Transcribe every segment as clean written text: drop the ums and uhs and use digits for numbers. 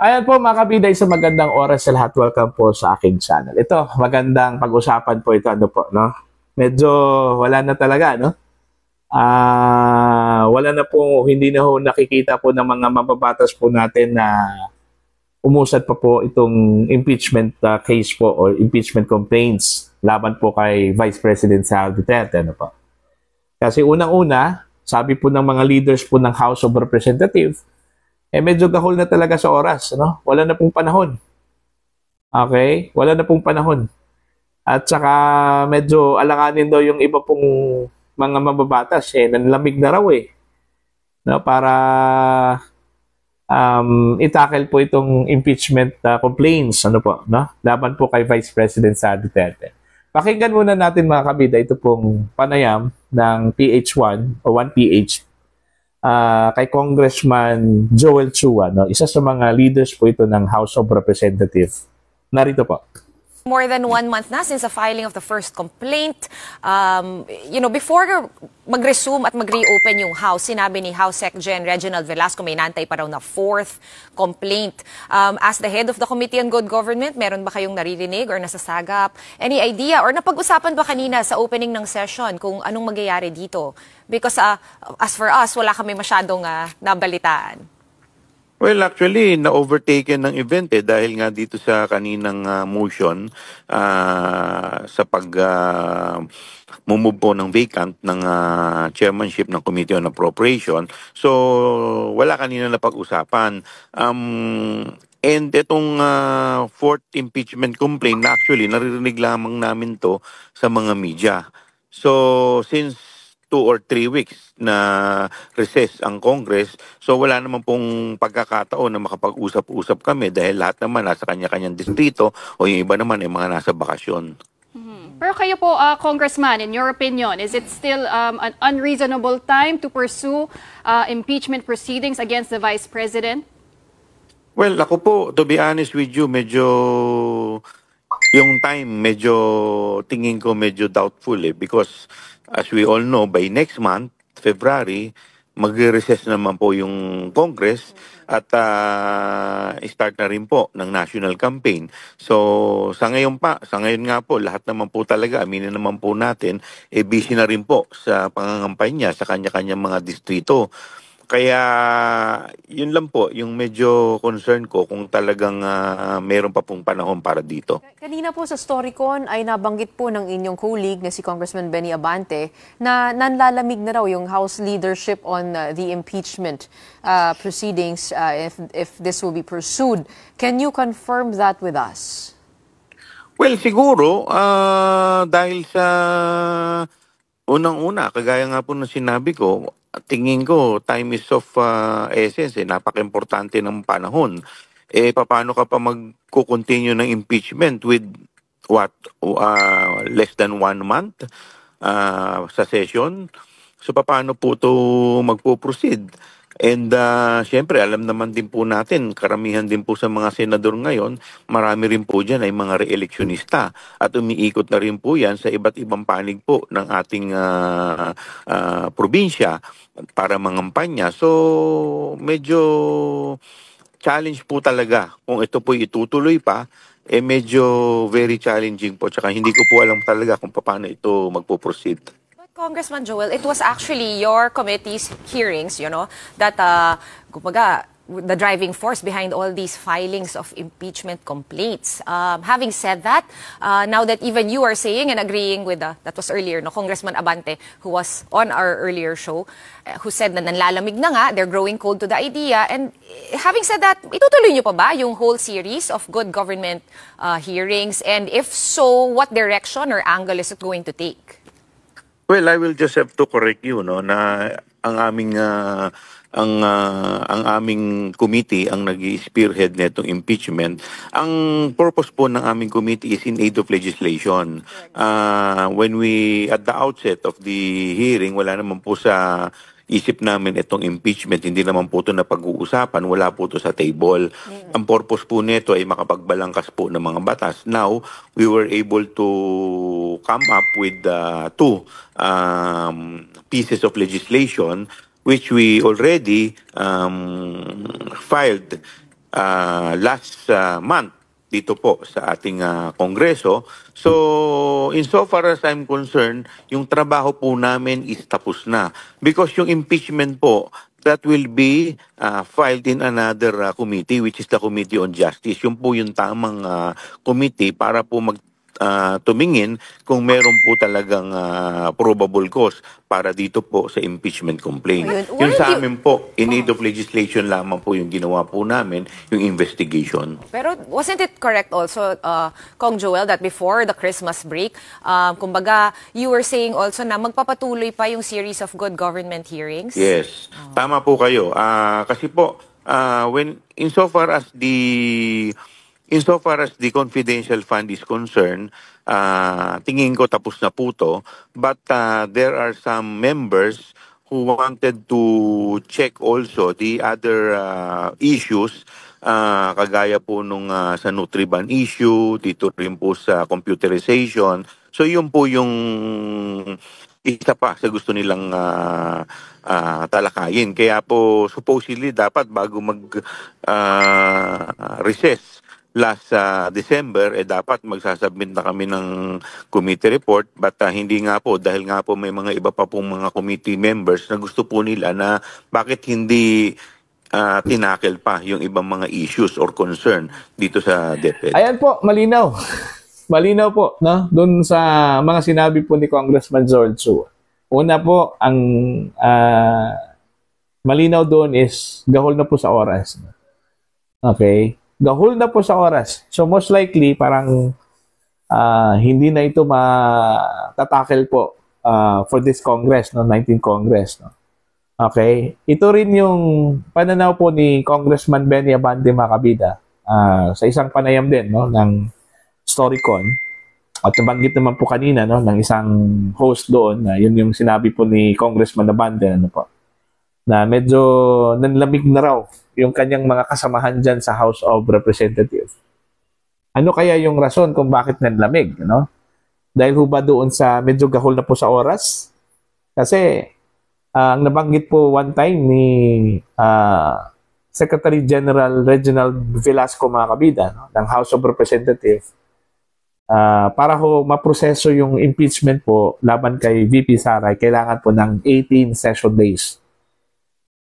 Ayan po mga kabida, isang magandang oras sa lahat. Welcome po sa aking channel. Ito, magandang pag-usapan po ito. Ano po, no? Medyo wala na talaga, no? Wala na po, hindi na ho nakikita po ng mga mababatas po natin na umusad pa po itong impeachment case po or impeachment complaints laban po kay Vice President Sara Duterte. Ano po? Kasi unang-una, sabi po ng mga leaders po ng House of Representatives, medyo gahol na talaga sa oras, no? Wala na pong panahon. Okay? Wala na pong panahon. At saka medyo alanganin daw yung iba pong mga mababatas, nanlamig na raw no? Para itackle po itong impeachment complaints, ano po, no? Laban po kay Vice President Sara Duterte. Pakinggan muna natin mga kabida, ito pong panayam ng PH1 o 1PH kay Congressman Joel Chua, no? Isa sa mga leaders po ito ng House of Representatives. Narito po. More than 1 month na since the filing of the first complaint. Before mag-resume at mag-reopen yung House, sinabi ni House Sec Gen Reginald Velasco may nantay pa raw na 4th complaint. As the head of the Committee on Good Government, meron ba kayong naririnig or nasasagap? Any idea? Or napag-usapan ba kanina sa opening ng session kung anong magyayari dito? Because as for us, wala kami masyadong nabalitaan. Well, actually, na-overtaken ng event dahil nga dito sa kaninang motion sa move po ng vacant ng chairmanship ng Committee on Appropriation. So, wala kanina na pag-usapan. And itong 4th impeachment complaint, na actually, naririnig lamang namin to sa mga media. So, since 2 or 3 weeks na recess ang Congress. So wala naman pong pagkakataon na makapag-usap-usap kami dahil lahat naman nasa kanya-kanyang distrito o yung iba naman ay mga nasa bakasyon. Pero kayo po, Congressman, in your opinion, is it still an unreasonable time to pursue impeachment proceedings against the Vice President? Well, ako po, to be honest with you, yung time, tingin ko medyo doubtful because as we all know, by next month, February, magre-recess naman po yung Congress at start na rin po ng national campaign. So, sa ngayon nga po, lahat naman po talaga, aminin naman po natin, busy na rin po sa pangangampanya sa kanya-kanyang mga distrito. Kaya, yun lang po, yung medyo concern ko kung talagang meron pa pong panahon para dito. Kanina po sa Storycon ay nabanggit po ng inyong colleague na si Congressman Benny Abante na nanlalamig na raw yung House leadership on the impeachment proceedings if this will be pursued. Can you confirm that with us? Well, siguro, dahil sa unang-una, kagaya nga po ng sinabi ko, tingin ko, time is of essence. Napaka-importante ng panahon. Paano ka pa mag-continue ng impeachment with less than 1 month sa session? So, paano po ito magpo-proceed? And syempre, alam naman din po natin, karamihan din po sa mga senador ngayon, marami rin po dyan ay mga re-electionista at umiikot na rin po yan sa iba't ibang panig po ng ating probinsya para mangampanya. So, medyo challenge po talaga kung ito po itutuloy pa, medyo very challenging po. Tsaka hindi ko po alam talaga kung paano ito magpo-proceed. Congressman Joel, it was actually your committee's hearings, that the driving force behind all these filings of impeachment complaints. Having said that, now that even you are saying and agreeing with that was earlier, Congressman Abante, who was on our earlier show, who said na nanlalamig na nga, they're growing cold to the idea. And having said that, itutuloy niyo pa ba yung whole series of good government hearings? And if so, what direction or angle is it going to take? Well, I will just have to correct you, na ang aming committee ang nag-spearhead netong impeachment. Ang purpose po ng aming committee is in aid of legislation. When at the outset of the hearing, wala naman po sa isip namin itong impeachment, hindi naman po ito na pag-uusapan, wala po ito sa table. Ang purpose po nito ay makapagbalangkas po ng mga batas. Now, we were able to come up with 2 pieces of legislation which we already filed last month dito po sa ating Kongreso. So, insofar as I'm concerned, yung trabaho po namin is tapos na. Because yung impeachment po, that will be filed in another committee, which is the Committee on Justice. Yung po yung tamang committee para po tumingin kung meron po talagang probable cause para dito po sa impeachment complaint. Ayun. Yung sa Why do you- amin po, in need of legislation lamang po yung ginawa po namin, yung investigation. Pero wasn't it correct also, Kong Joel, that before the Christmas break, kumbaga, you were saying also na magpapatuloy pa yung series of good government hearings? Yes, tama po kayo. Kasi po, when insofar as the confidential fund is concerned, tingin ko tapos na po to, but there are some members who wanted to check also the other issues, kagaya po nung sa Nutriban issue, dito rin po sa computerization. So yun po yung isa pa sa gusto nilang talakayin. Kaya po supposedly dapat bago recess last December, dapat magsasubmit na kami ng committee report, but hindi nga po, dahil nga po may mga iba pa pong mga committee members na gusto po nila na bakit hindi tinakel pa yung ibang mga issues or concern dito sa DepEd. Ayan po, malinaw. Malinaw po, no? Doon sa mga sinabi po ni Congressman Zoltsu. Una po, ang malinaw doon is gahol na po sa oras. Okay? Gahol na po sa oras. So most likely, parang hindi na ito matatakel po for this Congress, no? 19th Congress. No? Okay? Ito rin yung pananaw po ni Congressman Benny Abante Macabida sa isang panayam din, no? Ng Storycon. At nabanggit naman po kanina, no? Ng isang host doon, yun yung sinabi po ni Congressman Abante, ano po, na medyo nanlamig na raw yung kanyang mga kasamahan dyan sa House of Representatives. Ano kaya yung rason kung bakit nanlamig? No? Dahil ho ba doon sa medyo gahol na po sa oras? Kasi ang nabanggit po one time ni Secretary General Reginald Velasco Macabida, no, ng House of Representatives, para ho maproseso yung impeachment po laban kay VP Sara, kailangan po ng 18 session days.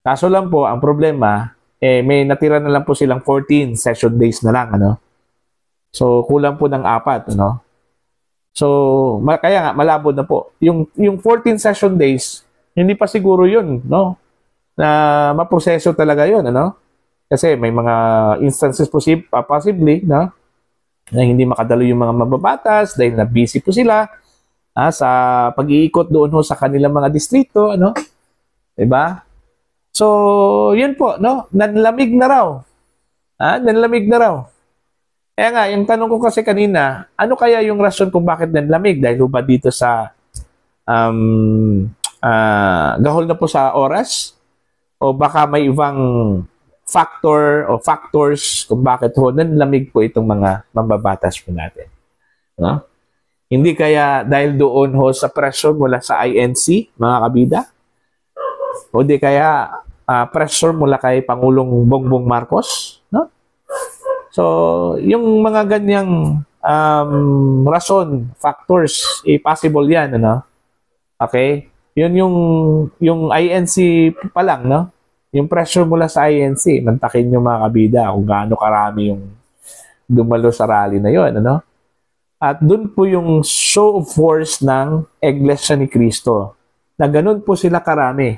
Kaso lang po, ang problema, may natira na lang po silang 14 session days na lang, ano? So, kulang po ng 4, ano? So, kaya nga, malabo na po. Yung 14 session days, hindi pa siguro yun, no? Na maproseso talaga yun, ano? Kasi may mga instances possibly, no? Na hindi makadalo yung mga mababatas dahil na busy po sila sa pag-iikot doon ho sa kanilang mga distrito, ano? Diba? So, yun po, no? Nanlamig na raw. Nanlamig na raw. Kaya nga, yung tanong ko kasi kanina, ano kaya yung rason kung bakit nanlamig? Dahil ba dito sa gahol na po sa oras? O baka may ibang factor o factors kung bakit ho nanlamig po itong mga mambabatas po natin. No? Hindi kaya dahil doon ho sa pressure mula sa INC, mga kabida? O di kaya pressure mula kay Pangulong Bongbong Marcos, no? So, yung mga ganyang rason, factors, possible yan, ano? Okay? Yun yung INC pa lang, no? Yung pressure mula sa INC, mantakin yung mga kabida kung gaano karami yung dumalo sa rally na yun, ano? At dun po yung show of force ng Iglesia ni Cristo, na ganun po sila karami.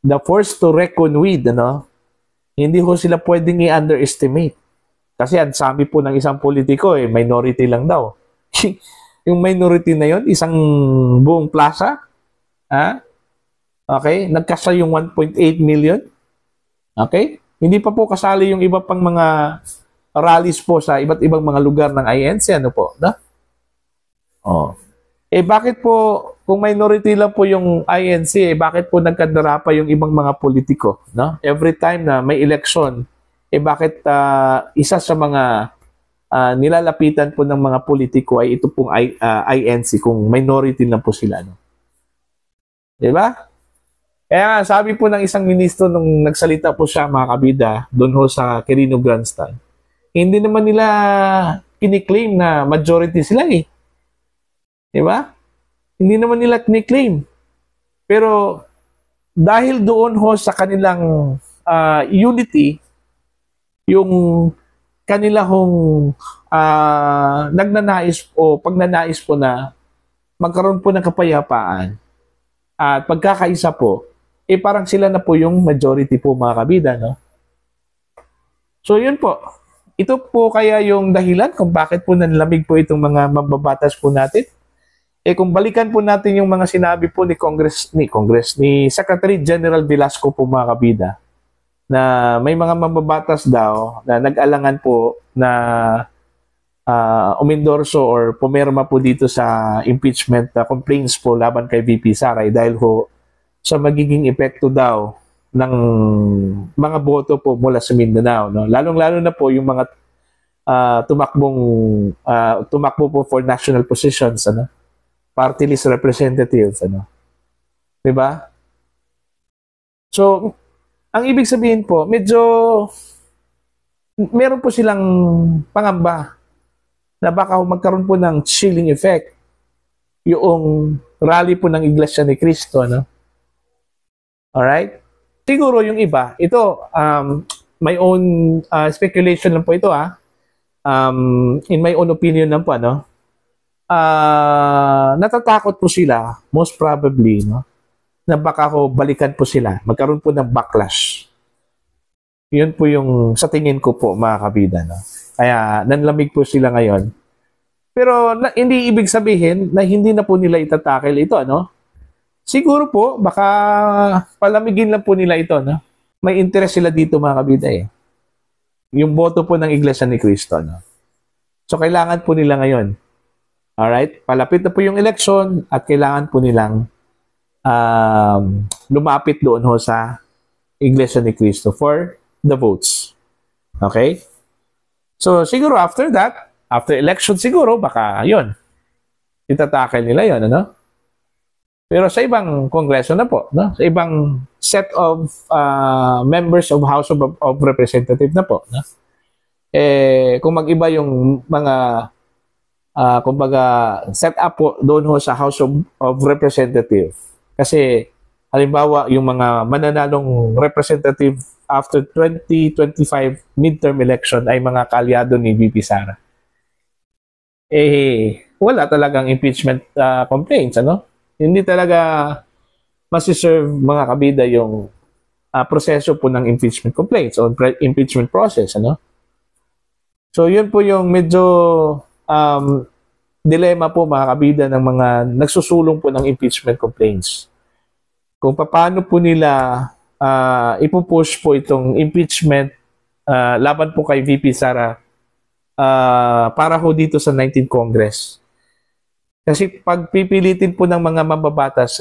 The force to reckon with, ano? Hindi ho sila pwedeng i-underestimate. Kasi ang sabi po ng isang politiko, minority lang daw. Yung minority na yon, isang buong plaza, okay? Nagkasa yung 1.8 million. Okay? Hindi pa po kasali yung iba pang mga rallies po sa iba't ibang mga lugar ng INC, ano po, no? Oh. Bakit po, kung minority lang po yung INC, bakit po nagkadara pa yung ibang mga politiko, no? Every time na may election, bakit isa sa mga nilalapitan po ng mga politiko ay ito pong INC kung minority lang po sila, no? Diba? Kaya nga, sabi po ng isang ministro nung nagsalita po siya, mga kabida, doon ho sa Quirino Grandstand, hindi naman nila kiniklaim na majority sila eh. Di ba? Hindi naman nila kiniklaim. Pero dahil doon ho sa kanilang unity, yung kanila hong nagnanais o pagnanais po na magkaroon po ng kapayapaan at pagkakaisa po, parang sila na po yung majority po, mga kabida, no? So yun po. Ito po kaya yung dahilan kung bakit po nanlamig po itong mga mambabatas po natin. Kung balikan po natin yung mga sinabi po ni Secretary General Velasco po, mga kabida, na may mga mambabatas daw na nag-alangan po na umendorso or pumirma po dito sa impeachment complaints po laban kay VP Sara dahil ho sa magiging epekto daw ng mga boto po mula sa Mindanao, no? Lalong-lalo na po yung mga tumakbo po for national positions, ano? Party list representatives, ano? 'Di ba? So, ang ibig sabihin po, medyo meron po silang pangamba na baka magkaroon po ng chilling effect yung rally po ng Iglesia ni Cristo, no? Alright? Siguro yung iba, ito, my own speculation lang po ito, in my own opinion lang po, ano? Natatakot po sila, most probably, no? Na baka balikan po sila, magkaroon po ng backlash. Yun po yung sa tingin ko po, mga kabida, no? Kaya nanlamig po sila ngayon. Pero hindi ibig sabihin na hindi na po nila itatakel ito, ano? Siguro po, baka palamigin lang po nila ito, no? May interest sila dito, mga kabida, eh. Yung boto po ng Iglesia ni Cristo, no? So, kailangan po nila ngayon. Alright? Palapit na po yung election at kailangan po nilang lumapit doon ho sa Iglesia ni Cristo for the votes. Okay? So, siguro after that, after election siguro, baka yun. Itatakel nila yun, ano? Pero sa ibang kongreso na po, no? Sa ibang set of members of House of Representatives na po, no? Kung mag-iba yung mga kumbaga set up po doon ho sa House of Representatives. Kasi halimbawa yung mga mananalong representative after 2025 midterm election ay mga kaalyado ni VP Sara. Wala talagang impeachment complaints, ano? Hindi talaga masiserve, mga kabida, yung proseso po ng impeachment complaints o impeachment process, ano? So, yun po yung medyo dilemma po, mga kabida, ng mga nagsusulong po ng impeachment complaints. Kung paano po nila ipupush po itong impeachment laban po kay VP Sara para ho dito sa 19th Congress. Kasi pag pipilitin po ng mga mambabatas,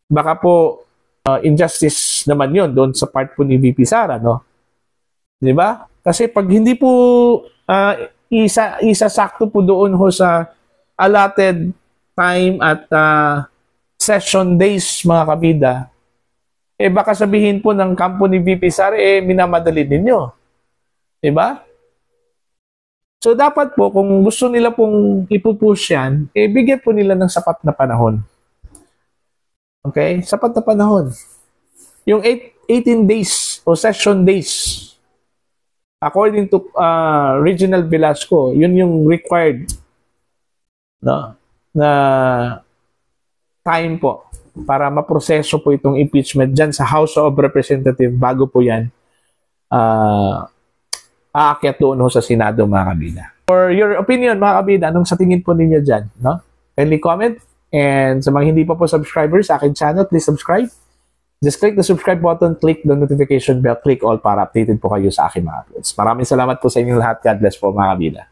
baka po injustice naman yon doon sa part po ni VP Sara, no? Di ba? Kasi pag hindi po isa-sakto po doon ho sa allotted time at session days, mga kabida, baka sabihin po ng kampo ni VP Sara, minamadali ninyo. Di ba? So, dapat po, kung gusto nila pong ipupush yan, bigyan po nila ng sapat na panahon. Okay? Sapat na panahon. Yung 18 days o session days, according to Regional Velasco, yun yung required, no, na time po para maproseso po itong impeachment dyan sa House of Representatives bago po yan aakyat doon ho sa Senado, mga kabida. For your opinion, mga kabida, anong sa tingin po ninyo dyan? No? Kindly comment. And sa mga hindi pa po subscribers sa akin channel, please subscribe. Just click the subscribe button, click the notification bell, click all para updated po kayo sa aking mga uploads. Maraming salamat po sa inyong lahat. God bless po, mga kabida.